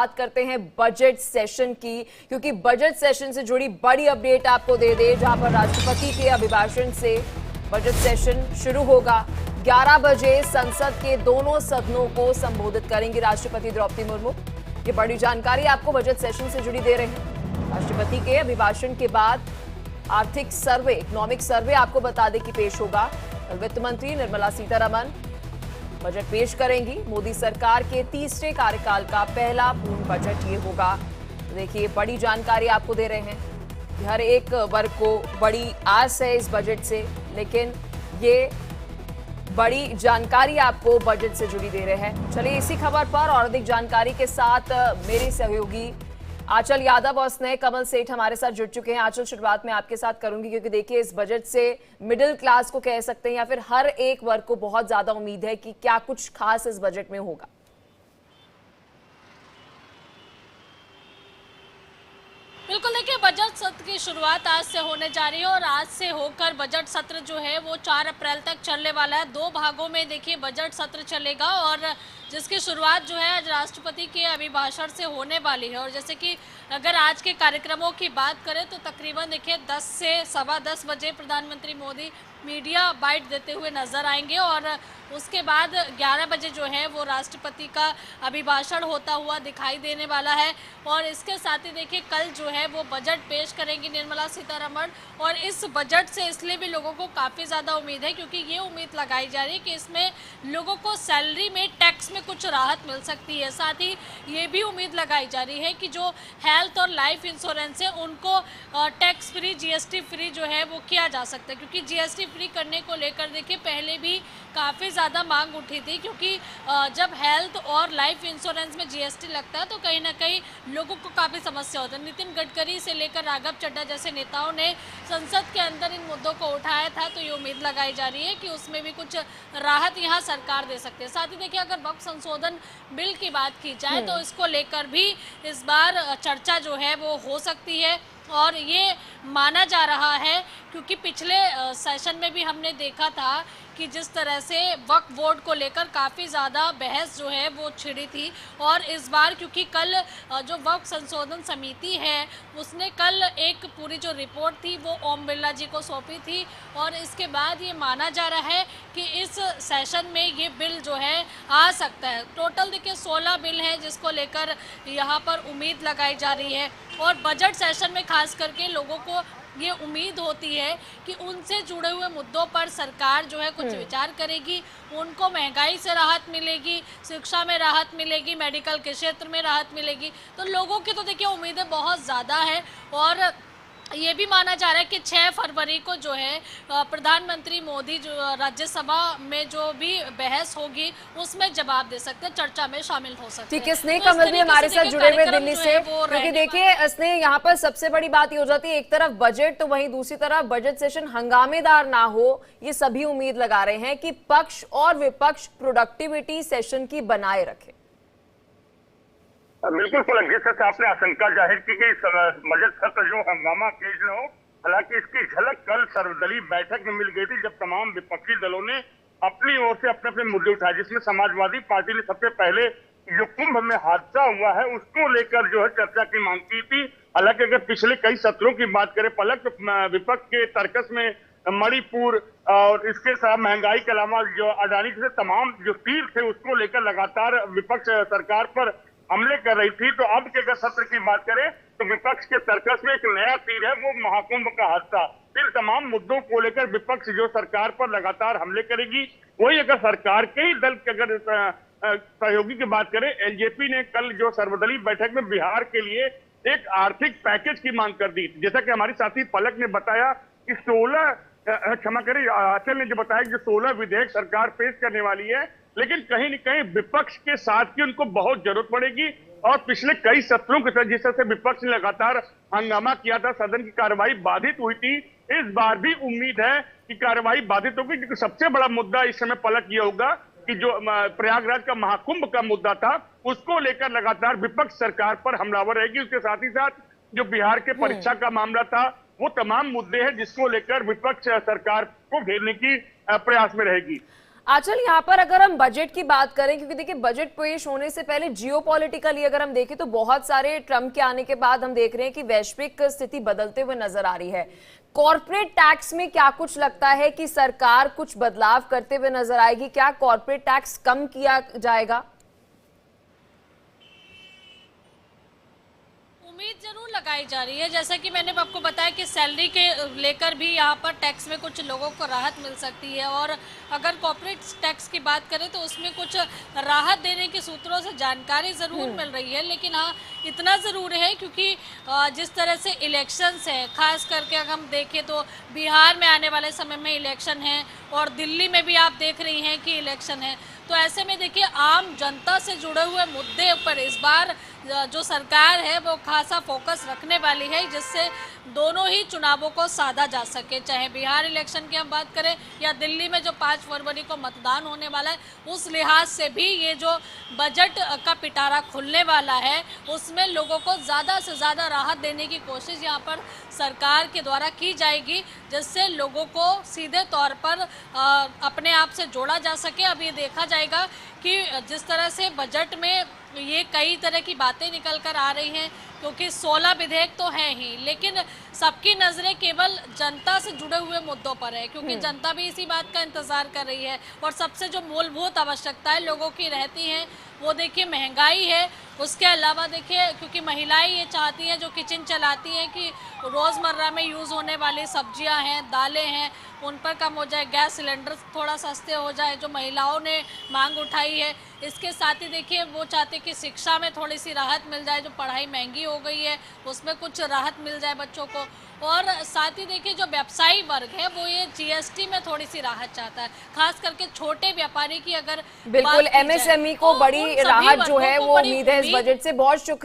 बात करते हैं बजट सेशन की, क्योंकि बजट सेशन से जुड़ी बड़ी अपडेट आपको दे दे, जहां पर राष्ट्रपति के अभिभाषण से बजट सेशन शुरू होगा। 11 बजे संसद के दोनों सदनों को संबोधित करेंगी राष्ट्रपति द्रौपदी मुर्मू। ये बड़ी जानकारी आपको बजट सेशन से जुड़ी दे रहे हैं। राष्ट्रपति के अभिभाषण के बाद आर्थिक सर्वे, इकोनॉमिक सर्वे आपको बता दें कि पेश होगा। वित्त मंत्री निर्मला सीतारमण बजट पेश करेंगी। मोदी सरकार के तीसरे कार्यकाल का पहला पूर्ण बजट ये होगा। तो देखिए, बड़ी जानकारी आपको दे रहे हैं। हर एक वर्ग को बड़ी आस है इस बजट से, लेकिन ये बड़ी जानकारी आपको बजट से जुड़ी दे रहे हैं। चलिए इसी खबर पर और अधिक जानकारी के साथ मेरे सहयोगी आंचल यादव और स्नेह कमल सेठ हमारे साथ जुड़ चुके हैं। आंचल, शुरुआत में आपके साथ करूंगी, क्योंकि देखिए इस बजट से मिडिल क्लास को कह सकते हैं या फिर हर एक वर्ग को बहुत ज्यादा उम्मीद है कि क्या कुछ खास इस बजट में होगा। बिल्कुल, देखिए बजट सत्र की शुरुआत आज से होने जा रही है और आज से होकर बजट सत्र जो है वो 4 अप्रैल तक चलने वाला है। 2 भागों में देखिए बजट सत्र चलेगा और जिसकी शुरुआत जो है आज राष्ट्रपति के अभिभाषण से होने वाली है। और जैसे कि अगर आज के कार्यक्रमों की बात करें तो तकरीबन देखिए 10 से 10:15 बजे प्रधानमंत्री मोदी मीडिया बाइट देते हुए नजर आएंगे और उसके बाद 11 बजे जो है वो राष्ट्रपति का अभिभाषण होता हुआ दिखाई देने वाला है। और इसके साथ ही देखिए कल जो है वो बजट पेश करेंगी निर्मला सीतारमण। और इस बजट से इसलिए भी लोगों को काफ़ी ज़्यादा उम्मीद है, क्योंकि ये उम्मीद लगाई जा रही है कि इसमें लोगों को सैलरी में टैक्स में कुछ राहत मिल सकती है। साथ ही ये भी उम्मीद लगाई जा रही है कि जो हेल्थ और लाइफ इंश्योरेंस है उनको टैक्स फ्री, जीएसटी फ्री जो है वो किया जा सकता है। क्योंकि जीएसटी फ्री करने को लेकर देखिए पहले भी काफ़ी ज़्यादा मांग उठी थी, क्योंकि जब हेल्थ और लाइफ इंश्योरेंस में जीएसटी लगता है तो कहीं ना कहीं लोगों को काफ़ी समस्या होती है। नितिन गडकरी से लेकर राघव चड्ढा जैसे नेताओं ने संसद के अंदर इन मुद्दों को उठाया था, तो ये उम्मीद लगाई जा रही है कि उसमें भी कुछ राहत यहाँ सरकार दे सकती है। साथ ही देखिए अगर वक्फ संशोधन बिल की बात की जाए तो इसको लेकर भी इस बार चर्चा जो है वो हो सकती है। और ये माना जा रहा है क्योंकि पिछले सेशन में भी हमने देखा था कि जिस तरह से वक्फ बोर्ड को लेकर काफ़ी ज़्यादा बहस जो है वो छिड़ी थी। और इस बार क्योंकि कल जो वक्फ संशोधन समिति है उसने कल एक पूरी जो रिपोर्ट थी वो ओम बिरला जी को सौंपी थी। और इसके बाद ये माना जा रहा है कि इस सेशन में ये बिल जो है आ सकता है। टोटल देखिए 16 बिल हैं जिसको लेकर यहाँ पर उम्मीद लगाई जा रही है। और बजट सेशन में खास करके लोगों को ये उम्मीद होती है कि उनसे जुड़े हुए मुद्दों पर सरकार जो है कुछ विचार करेगी। उनको महंगाई से राहत मिलेगी, शिक्षा में राहत मिलेगी, मेडिकल के क्षेत्र में राहत मिलेगी। तो लोगों की तो देखिए उम्मीदें बहुत ज़्यादा है। और ये भी माना जा रहा है कि 6 फरवरी को जो है प्रधानमंत्री मोदी जो राज्यसभा में जो भी बहस होगी उसमें जवाब दे सकते हैं, चर्चा में शामिल हो सकते हैं। ठीक है, स्नेह कमल भी हमारे साथ जुड़े हुए दिल्ली से, क्योंकि देखिए स्नेह यहाँ पर सबसे बड़ी बात ये हो जाती है, एक तरफ बजट तो वहीं दूसरी तरफ बजट सेशन हंगामेदार ना हो, ये सभी उम्मीद लगा रहे हैं कि पक्ष और विपक्ष प्रोडक्टिविटी सेशन की बनाए रखे। बिल्कुल पलक, जिस तरह आपने आशंका जाहिर की कि बजट सत्र जो हंगामा तेज न हो, हालांकि इसकी झलक कल सर्वदलीय बैठक में मिल गई थी जब तमाम विपक्षी दलों ने अपनी ओर से अपने अपने मुद्दे उठाए, जिसमें समाजवादी पार्टी ने सबसे पहले जो कुंभ में हादसा हुआ है उसको लेकर जो है चर्चा की मांग की थी। हालांकि अगर पिछले कई सत्रों की बात करें पलक, तो विपक्ष के तर्कस में मणिपुर और इसके साथ महंगाई के अलावा जो अडानी से तमाम जो तीर थे उसको लेकर लगातार विपक्ष सरकार पर हमले कर रही थी। तो अब के अगर सत्र की बात करें तो विपक्ष के सर्कस में एक नया तीर है, वो महाकुंभ का हादसा। फिर तमाम मुद्दों को लेकर विपक्ष जो सरकार पर लगातार हमले करेगी। वही अगर सरकार के ही दल के अगर सहयोगी की बात करें, एलजेपी ने कल जो सर्वदलीय बैठक में बिहार के लिए एक आर्थिक पैकेज की मांग कर दी। जैसा कि हमारी साथी पलक ने बताया कि 16 क्षमा करें, आंचल ने जो बताया कि 16 विधेयक सरकार पेश करने वाली है, लेकिन कहीं न कहीं विपक्ष के साथ की उनको बहुत जरूरत पड़ेगी। और पिछले कई सत्रों के साथ जिस तरह से विपक्ष ने लगातार हंगामा किया था, सदन की कार्रवाई बाधित हुई थी, इस बार भी उम्मीद है कि कार्रवाई बाधित होगी। क्योंकि सबसे बड़ा मुद्दा इस समय पलक ये होगा कि जो प्रयागराज का महाकुंभ का मुद्दा था उसको लेकर लगातार विपक्ष सरकार पर हमलावर रहेगी। उसके साथ ही साथ जो बिहार के परीक्षा का मामला था, वो तमाम मुद्दे हैं जिसको लेकर विपक्ष सरकार को घेरने की प्रयास में रहेगी। आंचल, यहाँ पर अगर हम बजट की बात करें, क्योंकि देखिए बजट पेश होने से पहले जियोपॉलिटिकली अगर हम देखें तो बहुत सारे ट्रम्प के आने के बाद हम देख रहे हैं कि वैश्विक स्थिति बदलते हुए नजर आ रही है। कॉर्पोरेट टैक्स में क्या कुछ लगता है कि सरकार कुछ बदलाव करते हुए नजर आएगी? क्या कॉर्पोरेट टैक्स कम किया जाएगा? उम्मीद जरूर लगाई जा रही है। जैसा कि मैंने आपको बताया कि सैलरी के लेकर भी यहाँ पर टैक्स में कुछ लोगों को राहत मिल सकती है, और अगर कॉर्पोरेट टैक्स की बात करें तो उसमें कुछ राहत देने के सूत्रों से जानकारी ज़रूर मिल रही है। लेकिन हाँ, इतना ज़रूर है क्योंकि जिस तरह से इलेक्शंस हैं, खास करके अगर हम देखें तो बिहार में आने वाले समय में इलेक्शन है और दिल्ली में भी आप देख रही हैं कि इलेक्शन है, तो ऐसे में देखिए आम जनता से जुड़े हुए मुद्दे पर इस बार जो सरकार है वो खासा फोकस रखने वाली है, जिससे दोनों ही चुनावों को साधा जा सके। चाहे बिहार इलेक्शन की हम बात करें या दिल्ली में जो 5 फरवरी को मतदान होने वाला है, उस लिहाज से भी ये जो बजट का पिटारा खुलने वाला है उसमें लोगों को ज़्यादा से ज़्यादा राहत देने की कोशिश यहाँ पर सरकार के द्वारा की जाएगी, जिससे लोगों को सीधे तौर पर अपने आप से जोड़ा जा सके। अब ये देखा जाएगा कि जिस तरह से बजट में ये कई तरह की बातें निकल कर आ रही हैं, क्योंकि 16 विधेयक तो हैं ही, लेकिन सबकी नज़रें केवल जनता से जुड़े हुए मुद्दों पर है, क्योंकि जनता भी इसी बात का इंतज़ार कर रही है। और सबसे जो मूलभूत आवश्यकताएं लोगों की रहती हैं वो देखिए महंगाई है, उसके अलावा देखिए क्योंकि महिलाएं ये चाहती हैं, जो किचन चलाती हैं, कि रोज़मर्रा में यूज़ होने वाली सब्जियां हैं, दालें हैं, उन पर कम हो जाए, गैस सिलेंडर थोड़ा सस्ते हो जाए, जो महिलाओं ने मांग उठाई है। इसके साथ ही देखिए वो चाहते कि शिक्षा में थोड़ी सी राहत मिल जाए, जो पढ़ाई महंगी हो गई है उसमें कुछ राहत मिल जाए बच्चों को। और साथ ही देखिए जो व्यवसायी वर्ग है वो ये जीएसटी में थोड़ी सी राहत चाहता है, खास करके छोटे व्यापारी की अगर बिल्कुल एमएसएमई को बड़ी राहत जो है वो उम्मीद है इस बजट से। बहुत शुक्रिया।